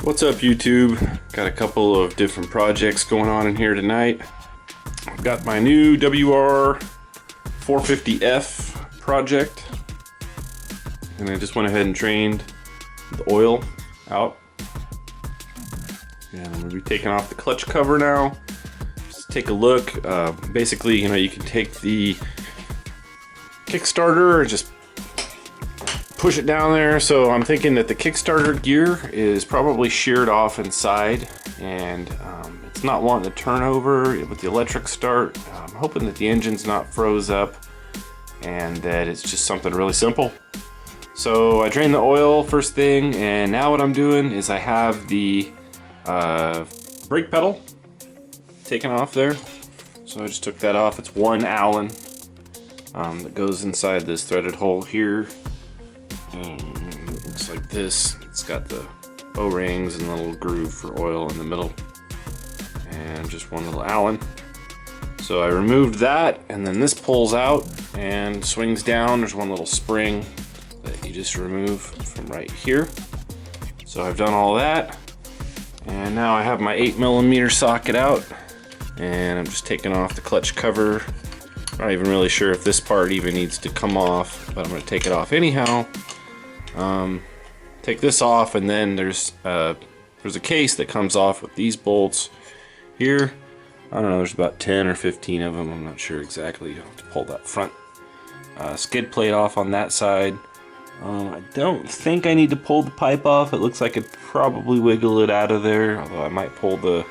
What's up, YouTube? Got a couple of different projects going on in here tonight. I've got my new WR450F project, and I just went ahead and drained the oil out. And I'm going to be taking off the clutch cover now. Just take a look. Basically, you can take the Kickstarter and just push it down there. So I'm thinking that the Kickstarter gear is probably sheared off inside, and it's not wanting to turn over with the electric start. I'm hoping that the engine's not froze up and that it's just something really simple. So I drained the oil first thing, and now what I'm doing is I have the brake pedal taken off there. So I just took that off. It's 1 Allen that goes inside this threaded hole here. It looks like this. It's got the O-rings and the little groove for oil in the middle, and just one little Allen. So I removed that, and then this pulls out and swings down. There's one little spring that you just remove from right here. So I've done all that, and now I have my 8mm socket out, and I'm just taking off the clutch cover. I'm not even really sure if this part even needs to come off, but I'm going to take it off anyhow. Take this off, and then there's a case that comes off with these bolts here. I don't know, there's about 10 or 15 of them. I'm not sure exactly. You'll have to pull that front skid plate off on that side. I don't think I need to pull the pipe off. It looks like I'd probably wiggle it out of there, although I might pull the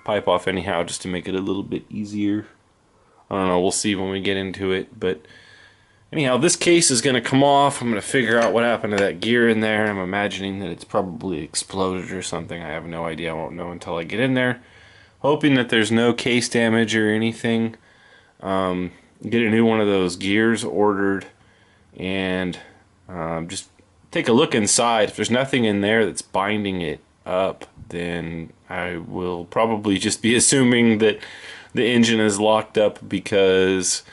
pipe off anyhow just to make it a little bit easier. I don't know, we'll see when we get into it. But anyhow, this case is going to come off. I'm going to figure out what happened to that gear in there. I'm imagining that it's probably exploded or something. I have no idea. I won't know until I get in there. Hoping that there's no case damage or anything. Get a new one of those gears ordered, and just take a look inside. If there's nothing in there that's binding it up, then I will probably just be assuming that the engine is locked up because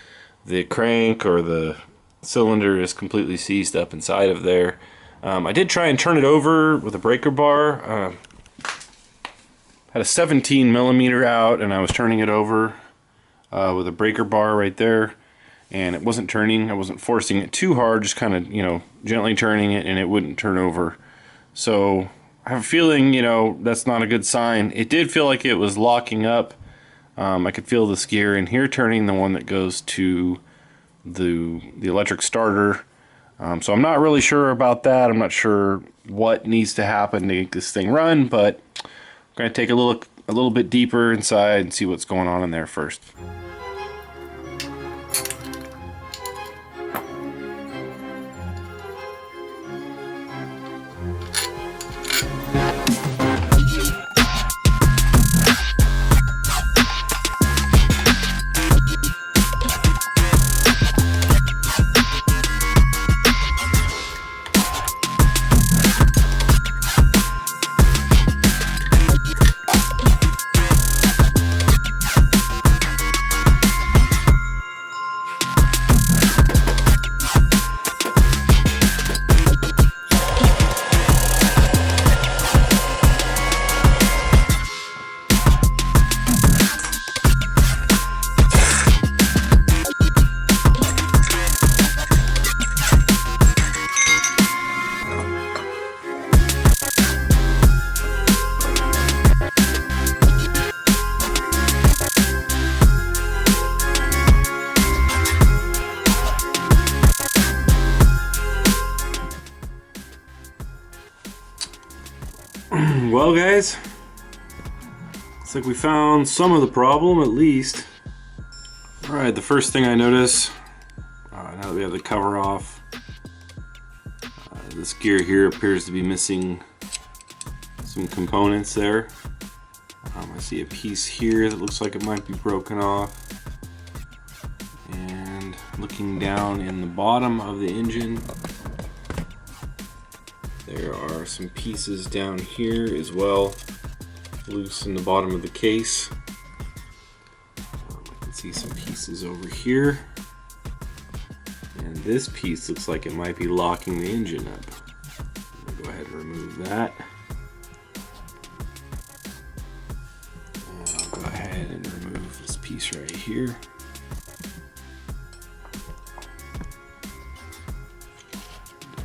the crank or the cylinder is completely seized up inside of there. I did try and turn it over with a breaker bar. Had a 17mm out, and I was turning it over with a breaker bar right there, and it wasn't turning. I wasn't forcing it too hard, just kind of, gently turning it, and it wouldn't turn over. So I have a feeling, that's not a good sign. It did feel like it was locking up. I could feel this gear in here turning, the one that goes to the electric starter. So I'm not really sure about that. I'm not sure what needs to happen to get this thing run, but I'm going to take a little bit deeper inside and see what's going on in there first. Well, guys, looks like we found some of the problem, at least. Alright, the first thing I notice, now that we have the cover off, this gear here appears to be missing some components there. I see a piece here that looks like it might be broken off. And looking down in the bottom of the engine, there are some pieces down here as well, loose in the bottom of the case. I can see some pieces over here. And this piece looks like it might be locking the engine up. I'm gonna go ahead and remove that. ahead and remove this piece right here.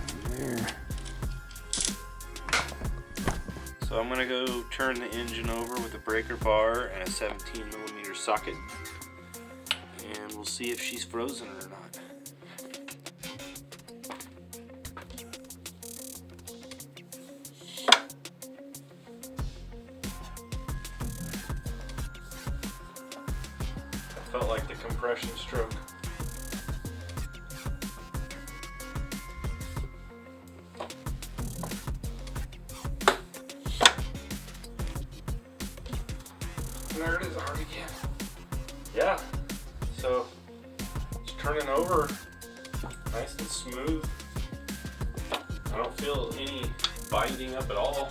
Down there. So I'm gonna go turn the engine over with a breaker bar and a 17mm socket, and we'll see if she's frozen or not. Felt like the compression stroke. There it is already again. Yeah, so it's turning over nice and smooth. I don't feel any binding up at all,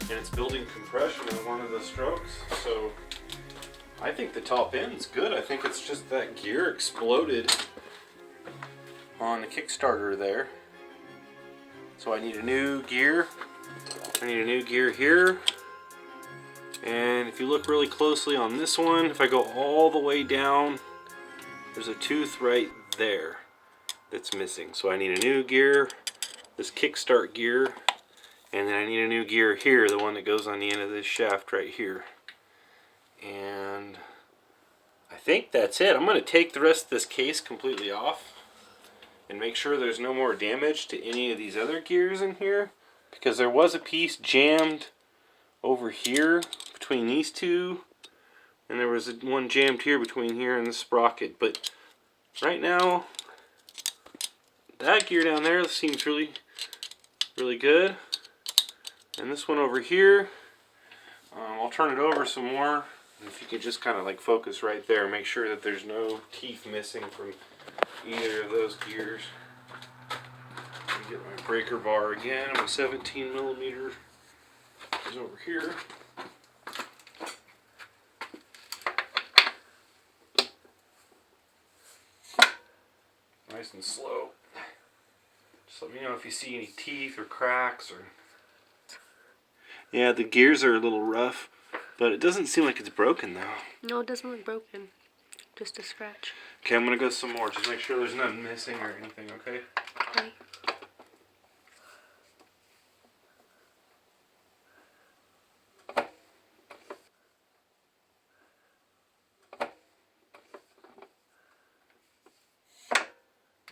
and it's building compression in one of the strokes, so I think the top end's good. I think it's just that gear exploded on the Kickstarter there. So I need a new gear. I need a new gear here. And if you look really closely on this one, if I go all the way down, there's a tooth right there that's missing. So I need a new gear, this kickstart gear, and then I need a new gear here, the one that goes on the end of this shaft right here. And I think that's it. I'm going to take the rest of this case completely off and make sure there's no more damage to any of these other gears in here, because there was a piece jammed over here between these two, and there was one jammed here between here and the sprocket. But right now that gear down there seems really good, and this one over here, I'll turn it over some more. If you could just kind of like focus right there, make sure that there's no teeth missing from either of those gears. Let me get my breaker bar again. My 17mm is over here. Nice and slow. Just let me know if you see any teeth or cracks or... Yeah, the gears are a little rough, but it doesn't seem like it's broken though. No, it doesn't look broken. Just a scratch. Okay, I'm gonna go some more. Just make sure there's nothing missing or anything, okay? Okay.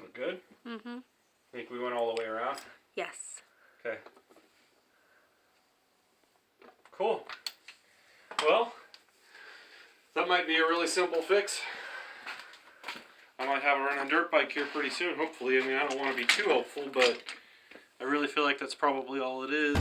Look good? Mm-hmm. Think we went all the way around? Yes. Okay. Cool. Well, that might be a really simple fix. I might have a run on dirt bike here pretty soon, hopefully. I mean, I don't want to be too hopeful, but I really feel like that's probably all it is.